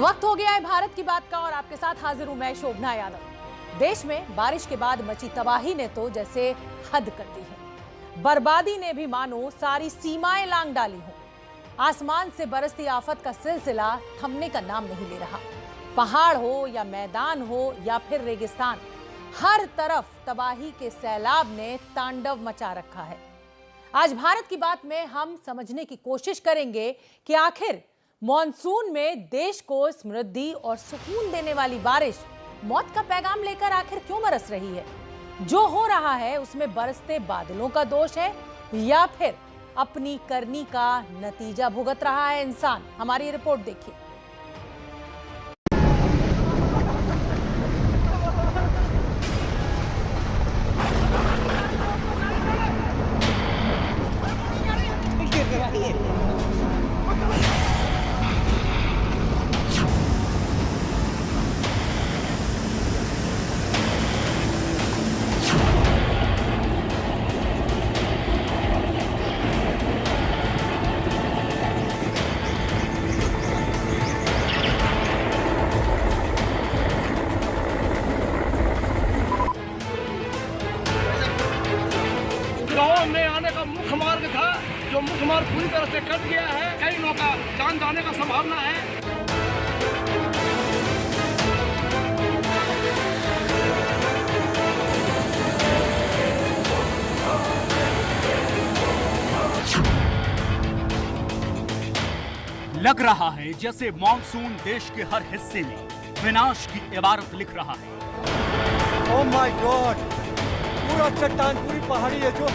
तो वक्त हो गया है भारत की बात का और आपके साथ हाजिर हूं मैं शोभना यादव। देश में बारिश के बाद मची तबाही ने तो जैसे हद कर दी है। बर्बादी ने भी मानो सारी सीमाएं लांघ डाली हो। आसमान से बरसती आफत का सिलसिला थमने का नाम नहीं ले रहा। पहाड़ हो या मैदान हो या फिर रेगिस्तान, हर तरफ तबाही के सैलाब ने तांडव मचा रखा है। आज भारत की बात में हम समझने की कोशिश करेंगे कि आखिर मॉनसून में देश को समृद्धि और सुकून देने वाली बारिश मौत का पैगाम लेकर आखिर क्यों बरस रही है। जो हो रहा है उसमें बरसते बादलों का दोष है या फिर अपनी करनी का नतीजा भुगत रहा है इंसान। हमारी रिपोर्ट देखिए। गाँव में आने का मुख्य मार्ग था, जो मुख्य मार्ग पूरी तरह से कट गया है। कई लोगों का जान जाने का संभावना है। लग रहा है जैसे मॉनसून देश के हर हिस्से में विनाश की इबारत लिख रहा है। ओह माय गॉड, पूरा चट्टान, पूरी पहाड़ी है जो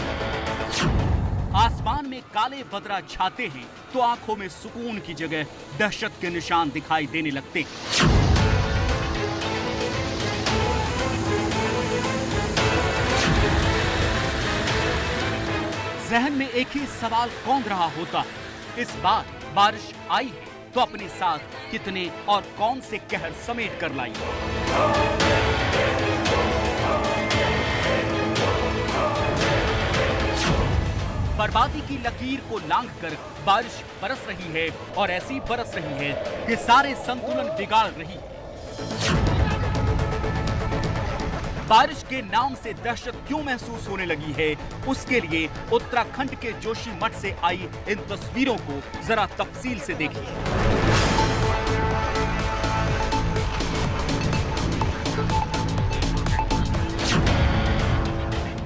आसमान में काले बदरा छाते हैं तो आंखों में सुकून की जगह दहशत के निशान दिखाई देने लगते हैं। जहन में एक ही सवाल कौंध रहा होता है, इस बार बारिश आई है तो अपने साथ कितने और कौन से कहर समेट कर लाई। बर्बादी की लकीर को लांघकर बारिश बरस रही है और ऐसी बरस रही है कि सारे संतुलन बिगाड़ रही है। बारिश के नाम से दहशत क्यों महसूस होने लगी है, उसके लिए उत्तराखंड के जोशीमठ से आई इन तस्वीरों को जरा तफसील से देखिए।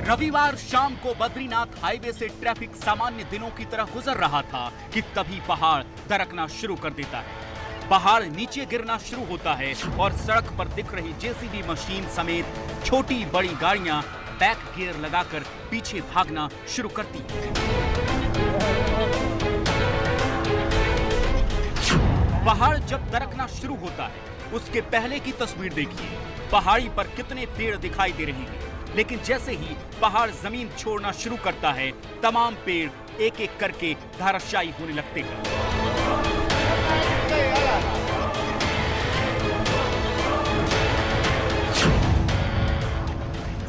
रविवार शाम को बद्रीनाथ हाईवे से ट्रैफिक सामान्य दिनों की तरह गुजर रहा था कि तभी पहाड़ दरकना शुरू कर देता है। पहाड़ नीचे गिरना शुरू होता है और सड़क पर दिख रही जेसीबी मशीन समेत छोटी बड़ी गाड़ियां बैक गियर लगाकर पीछे भागना शुरू करती हैं। पहाड़ जब दरकना शुरू होता है उसके पहले की तस्वीर देखिए। पहाड़ी पर कितने पेड़ दिखाई दे रहे हैं, लेकिन जैसे ही पहाड़ जमीन छोड़ना शुरू करता है तमाम पेड़ एक एक करके धराशायी होने लगते हैं।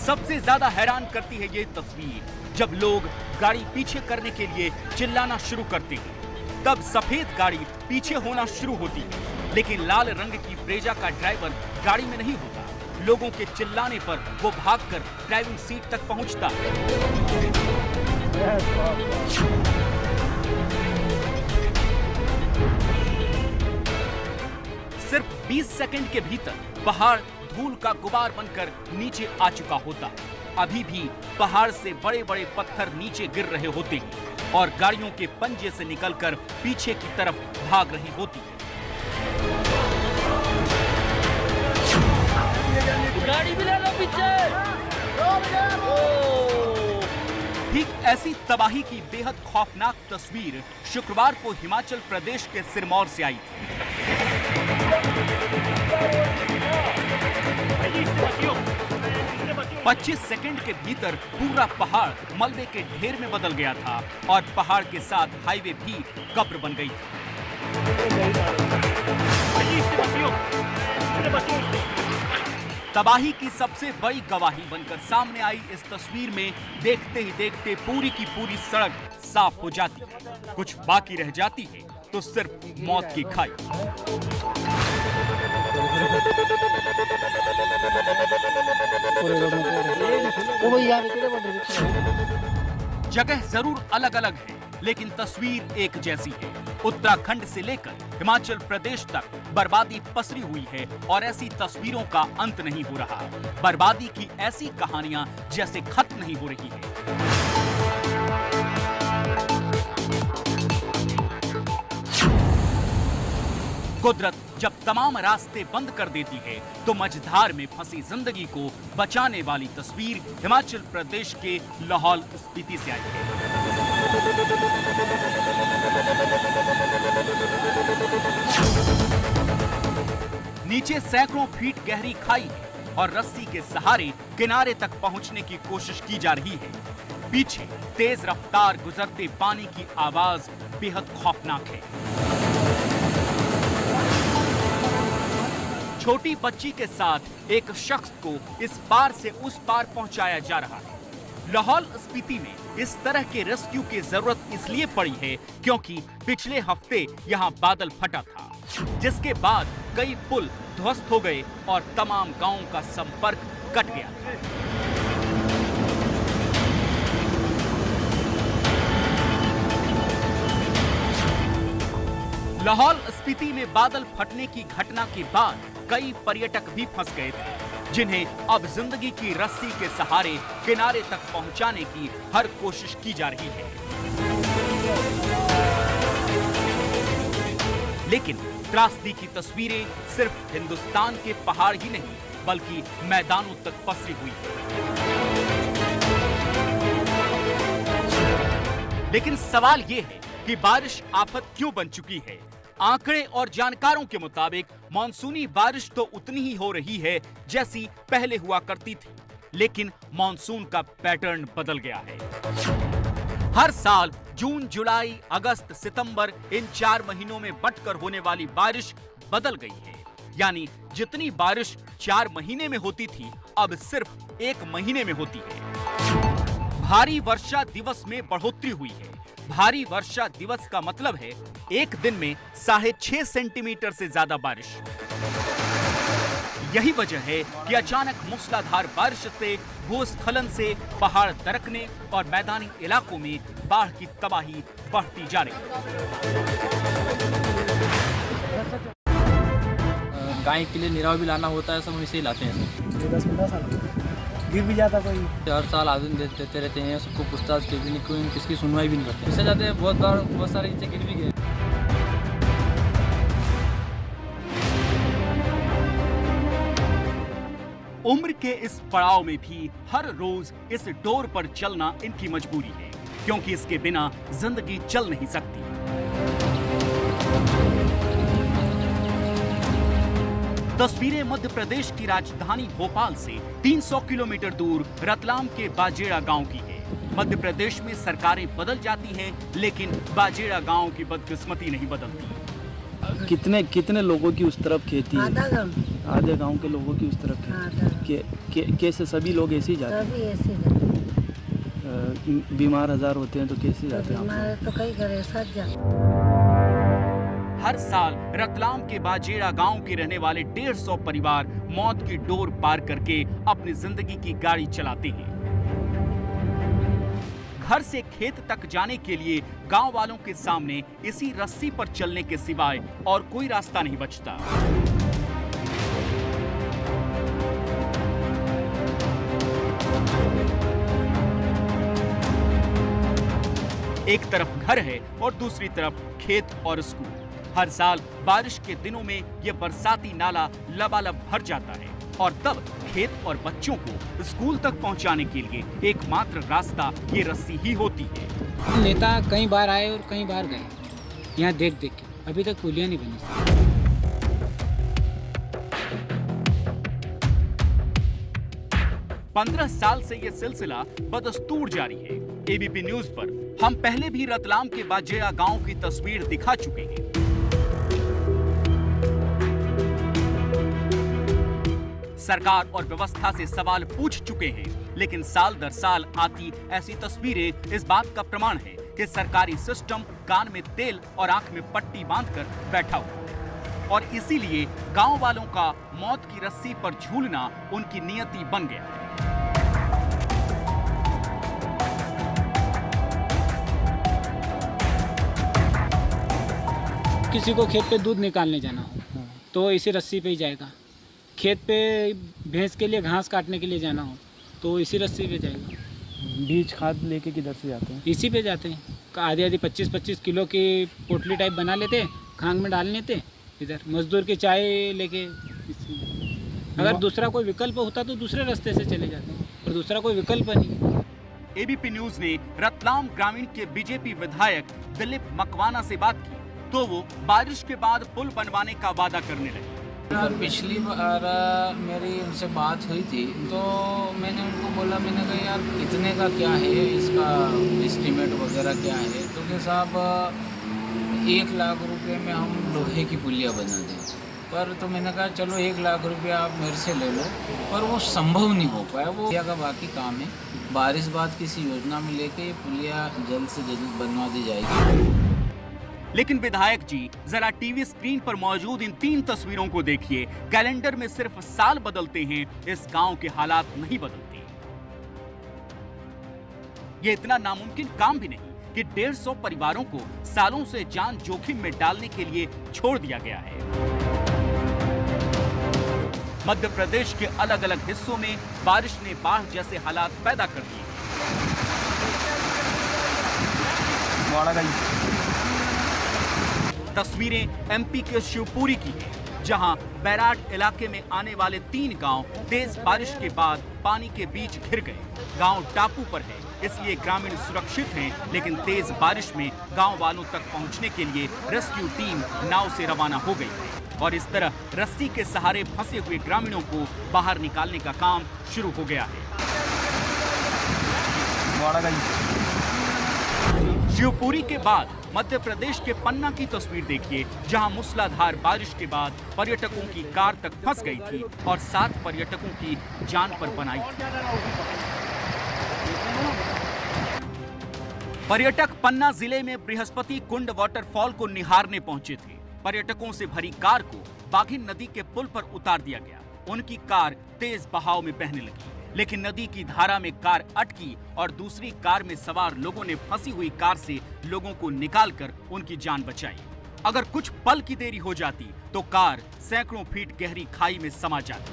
सबसे ज्यादा हैरान करती है ये तस्वीर जब लोग गाड़ी पीछे करने के लिए चिल्लाना शुरू करते हैं। तब सफेद गाड़ी पीछे होना शुरू होती है, लेकिन लाल रंग की ब्रेजा का ड्राइवर गाड़ी में नहीं होता। लोगों के चिल्लाने पर वो भागकर ड्राइविंग सीट तक पहुंचता है। सिर्फ 20 सेकंड के भीतर पहाड़ धूल का गुबार बनकर नीचे आ चुका होता है। अभी भी पहाड़ से बड़े बड़े पत्थर नीचे गिर रहे होते हैं और गाड़ियों के पंजे से निकलकर पीछे की तरफ भाग रही होती है। गाड़ी भी ले लो पीछे। ठीक ऐसी तबाही की बेहद खौफनाक तस्वीर शुक्रवार को हिमाचल प्रदेश के सिरमौर से आई थी। 25 सेकंड के भीतर पूरा पहाड़ मलबे के ढेर में बदल गया था और पहाड़ के साथ हाईवे भी कब्र बन गई थी। तबाही की सबसे बड़ी गवाही बनकर सामने आई इस तस्वीर में देखते ही देखते पूरी की पूरी सड़क साफ हो जाती है, कुछ बाकी रह जाती है तो सिर्फ मौत की खाई। जगह जरूर अलग अलग है, लेकिन तस्वीर एक जैसी है। उत्तराखंड से लेकर हिमाचल प्रदेश तक बर्बादी पसरी हुई है और ऐसी तस्वीरों का अंत नहीं हो रहा। बर्बादी की ऐसी कहानियां जैसे खत्म नहीं हो रही है। कुदरत जब तमाम रास्ते बंद कर देती है तो मझधार में फंसी जिंदगी को बचाने वाली तस्वीर हिमाचल प्रदेश के लाहौल स्पीति से आई है। नीचे सैकड़ों फीट गहरी खाई है और रस्सी के सहारे किनारे तक पहुंचने की कोशिश की जा रही है। पीछे तेज रफ्तार गुजरते पानी की आवाज बेहद खौफनाक है। छोटी बच्ची के साथ एक शख्स को इस पार से उस पार पहुंचाया जा रहा है। लाहौल स्पीति में इस तरह के रेस्क्यू की जरूरत इसलिए पड़ी है क्योंकि पिछले हफ्ते यहां बादल फटा था, जिसके बाद कई पुल ध्वस्त हो गए और तमाम गांवों का संपर्क कट गया था। लाहौल स्पीति में बादल फटने की घटना के बाद कई पर्यटक भी फंस गए थे, जिन्हें अब जिंदगी की रस्सी के सहारे किनारे तक पहुंचाने की हर कोशिश की जा रही है। लेकिन त्रासदी की तस्वीरें सिर्फ हिंदुस्तान के पहाड़ ही नहीं बल्कि मैदानों तक पसरी हुई है। लेकिन सवाल ये है कि बारिश आफत क्यों बन चुकी है। आंकड़े और जानकारों के मुताबिक मानसूनी बारिश तो उतनी ही हो रही है जैसी पहले हुआ करती थी, लेकिन मानसून का पैटर्न बदल गया है। हर साल जून, जुलाई, अगस्त, सितंबर इन 4 महीनों में बंटकर होने वाली बारिश बदल गई है। यानी जितनी बारिश 4 महीने में होती थी अब सिर्फ 1 महीने में होती है। भारी वर्षा दिवस में बढ़ोतरी हुई है। भारी वर्षा दिवस का मतलब है एक दिन में 6.5 सेंटीमीटर से ज्यादा बारिश। यही वजह है कि अचानक मूसलाधार बारिश से, भूस्खलन से पहाड़ दरकने और मैदानी इलाकों में बाढ़ की तबाही बढ़ती जा रही है। गाय के लिए निराव भी लाना होता है, सब हम इसे ही लाते हैं। 10-15 साल गिर भी जाता कोई। हर साल आवेदन देते रहते हैं, सबको पूछताछ के भी नहीं, कोई किसकी सुनवाई भी नहीं करते। इससे जाते हैं बहुत बार, बहुत सारे नीचे गिर भी गए। उम्र के इस पड़ाव में भी हर रोज इस डोर पर चलना इनकी मजबूरी है, क्योंकि इसके बिना जिंदगी चल नहीं सकती। तस्वीरें मध्य प्रदेश की राजधानी भोपाल से 300 किलोमीटर दूर रतलाम के बाजेड़ा गांव की है। मध्य प्रदेश में सरकारें बदल जाती हैं, लेकिन बाजेड़ा गांव की बदकिस्मती नहीं बदलती। कितने लोगों की उस तरफ खेती है? आधे गांव के लोगों की उस तरफ खेती। कैसे सभी लोग ऐसे ही जाते हैं? बीमार हजार होते हैं तो कैसे जाते हैं? तो कई घरे साथ जाते। हर साल रतलाम के बाजेड़ा गांव के रहने वाले 150 परिवार मौत की डोर पार करके अपनी जिंदगी की गाड़ी चलाते हैं। घर से खेत तक जाने के लिए गांव वालों के सामने इसी रस्सी पर चलने के सिवाय और कोई रास्ता नहीं बचता। एक तरफ घर है और दूसरी तरफ खेत और स्कूल। हर साल बारिश के दिनों में यह बरसाती नाला लबालब भर जाता है और तब खेत और बच्चों को स्कूल तक पहुंचाने के लिए एकमात्र रास्ता ये रस्सी ही होती है। नेता कई बार आए और कई बार गए, यहाँ देख के अभी तक पुलिया नहीं बनी। 15 साल से यह सिलसिला बदस्तूर जारी है। एबीपी न्यूज पर हम पहले भी रतलाम के बाजेड़ा गांव की तस्वीर दिखा चुके हैं। सरकार और व्यवस्था से सवाल पूछ चुके हैं, लेकिन साल दर साल आती ऐसी तस्वीरें इस बात का प्रमाण है कि सरकारी सिस्टम कान में तेल और आंख में पट्टी बांधकर बैठा हुआ है और इसीलिए गांव वालों का मौत की रस्सी पर झूलना उनकी नियति बन गया है। किसी को खेत पे दूध निकालने जाना हो तो इसी रस्सी पे ही जाएगा, खेत पे भैंस के लिए घास काटने के लिए जाना हो तो इसी रस्सी पे जाएगा। बीज खाद लेके किधर से जाते हैं? इसी पे जाते हैं। आधी 25-25 किलो की पोटली टाइप बना लेते, खांग में डाल लेते, इधर मजदूर की चाय लेके। अगर दूसरा कोई विकल्प होता तो दूसरे रास्ते से चले जाते हैं, पर दूसरा कोई विकल्प नहीं है। एबीपी न्यूज ने रतलाम ग्रामीण के बीजेपी विधायक दिलीप मकवाना से बात की तो वो बारिश के बाद पुल बनवाने का वादा करने लगे। पिछली बार मेरी उनसे बात हुई थी तो मैंने उनको बोला, मैंने कहा यार कितने का क्या है, इसका एस्टीमेट वगैरह क्या है? तो कि साहब 1 लाख रुपए में हम लोहे की पुलिया बना दें। पर तो मैंने कहा चलो 1 लाख रुपया आप मेरे से ले लो, पर वो संभव नहीं हो पाया। वो पुलिया का बाकी काम है, बारिश बाद किसी योजना में लेके ये पुलिया जल्द से जल्द बनवा दी जाएगी। लेकिन विधायक जी जरा टीवी स्क्रीन पर मौजूद इन 3 तस्वीरों को देखिए। कैलेंडर में सिर्फ साल बदलते हैं, इस गांव के हालात नहीं बदलते। ये इतना नामुमकिन काम भी नहीं कि 150 परिवारों को सालों से जान जोखिम में डालने के लिए छोड़ दिया गया है। मध्य प्रदेश के अलग अलग हिस्सों में बारिश ने बाढ़ जैसे हालात पैदा कर दिए। तस्वीरें एमपी के शिवपुरी की हैं, जहां बैराट इलाके में आने वाले 3 गांव तेज बारिश के बाद पानी के बीच घिर गए। गांव टापू पर है, इसलिए ग्रामीण सुरक्षित हैं, लेकिन तेज बारिश में गांव वालों तक पहुंचने के लिए रेस्क्यू टीम नाव से रवाना हो गई है और इस तरह रस्सी के सहारे फंसे हुए ग्रामीणों को बाहर निकालने का काम शुरू हो गया है। शिवपुरी के बाद मध्य प्रदेश के पन्ना की तस्वीर देखिए, जहां मूसलाधार बारिश के बाद पर्यटकों की कार तक फंस गई थी और 7 पर्यटकों की जान पर बनाई थी। पर्यटक पन्ना जिले में बृहस्पति कुंड वाटरफॉल को निहारने पहुंचे थे। पर्यटकों से भरी कार को बाघिन नदी के पुल पर उतार दिया गया। उनकी कार तेज बहाव में बहने लगी, लेकिन नदी की धारा में कार अटकी और दूसरी कार में सवार लोगों ने फंसी हुई कार से लोगों को निकालकर उनकी जान बचाई। अगर कुछ पल की देरी हो जाती तो कार सैकड़ों फीट गहरी खाई में समा जाती।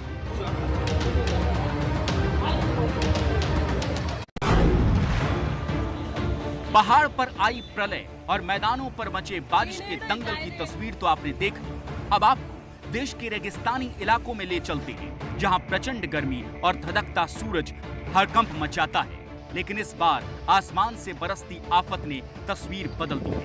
पहाड़ पर आई प्रलय और मैदानों पर मचे बारिश के दंगल की तस्वीर तो आपने देख ली। अब आपको देश के रेगिस्तानी इलाकों में ले चलते हैं, जहां प्रचंड गर्मी और धधकता सूरज हड़कंप मचाता है। लेकिन इस बार आसमान से बरसती आफत ने तस्वीर बदल दी है।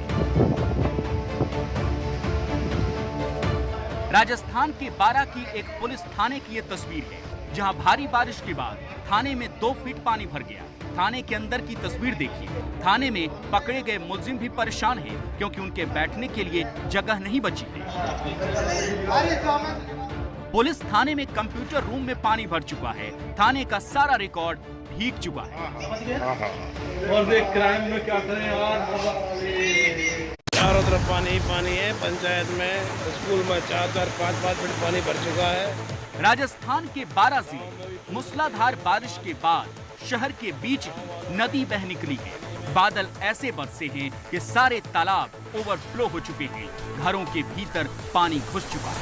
राजस्थान के बारा की एक पुलिस थाने की ये तस्वीर है, जहां भारी बारिश के बाद थाने में 2 फीट पानी भर गया। थाने के अंदर की तस्वीर देखिए। थाने में पकड़े गए मुलजिम भी परेशान हैं, क्योंकि उनके बैठने के लिए जगह नहीं बची है। पुलिस थाने में कंप्यूटर रूम में पानी भर चुका है। थाने का सारा रिकॉर्ड भीग चुका है। और देख क्राइम में क्या करें यार, चारों तरफ पानी ही पानी है। पंचायत में, स्कूल में 4-5 फीट पानी भर चुका है। राजस्थान के बारा जिले मूसलाधार बारिश के बाद शहर के बीच नदी बह निकली है। बादल ऐसे बरसे हैं कि सारे तालाब ओवरफ्लो हो चुके हैं। घरों के भीतर पानी घुस चुका है।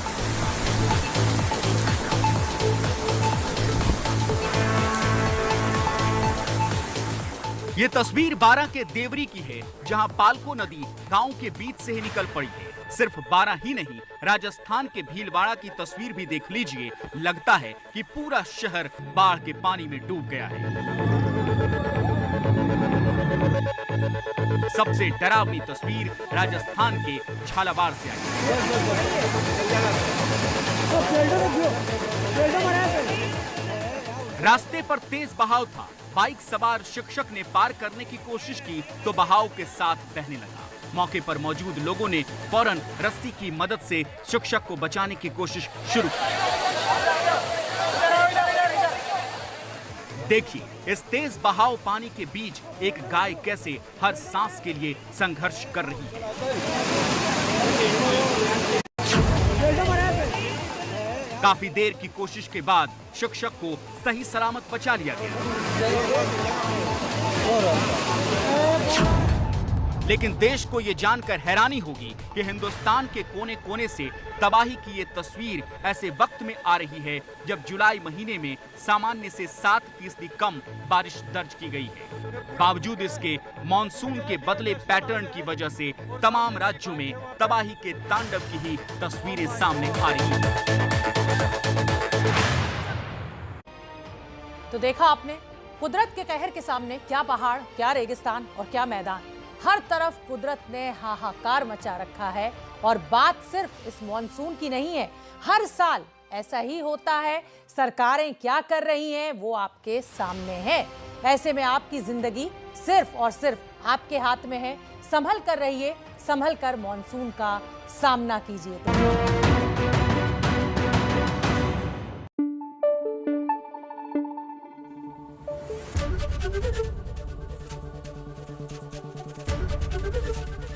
ये तस्वीर बारा के देवरी की है, जहां पालको नदी गांव के बीच से ही निकल पड़ी है। सिर्फ बारा ही नहीं, राजस्थान के भीलवाड़ा की तस्वीर भी देख लीजिए। लगता है कि पूरा शहर बाढ़ के पानी में डूब गया है। सबसे डरावनी तस्वीर राजस्थान के झालावाड़ से आई। रास्ते पर तेज बहाव था। बाइक सवार शिक्षक ने पार करने की कोशिश की तो बहाव के साथ बहने लगा। मौके पर मौजूद लोगों ने फौरन रस्सी की मदद से शिक्षक को बचाने की कोशिश शुरू की। देखिए इस तेज बहाव पानी के बीच एक गाय कैसे हर सांस के लिए संघर्ष कर रही है। काफी देर की कोशिश के बाद शिक्षक को सही सलामत बचा लिया गया, लेकिन देश को यह जानकर हैरानी होगी कि हिंदुस्तान के कोने कोने से तबाही की ये तस्वीर ऐसे वक्त में आ रही है जब जुलाई महीने में सामान्य से 7% कम बारिश दर्ज की गई है। बावजूद इसके मॉनसून के बदले पैटर्न की वजह से तमाम राज्यों में तबाही के तांडव की ही तस्वीरें सामने आ रही हैं। तो देखा आपने, कुदरत के कहर के सामने क्या पहाड़, क्या रेगिस्तान और क्या मैदान। हर तरफ कुदरत ने हाहाकार मचा रखा है। और बात सिर्फ इस मॉनसून की नहीं है, हर साल ऐसा ही होता है। सरकारें क्या कर रही हैं वो आपके सामने है। ऐसे में आपकी जिंदगी सिर्फ और सिर्फ आपके हाथ में है। संभल कर रहिए, संभल कर मॉनसून का सामना कीजिए।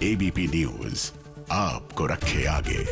एबीपी न्यूज आपको रखे आगे।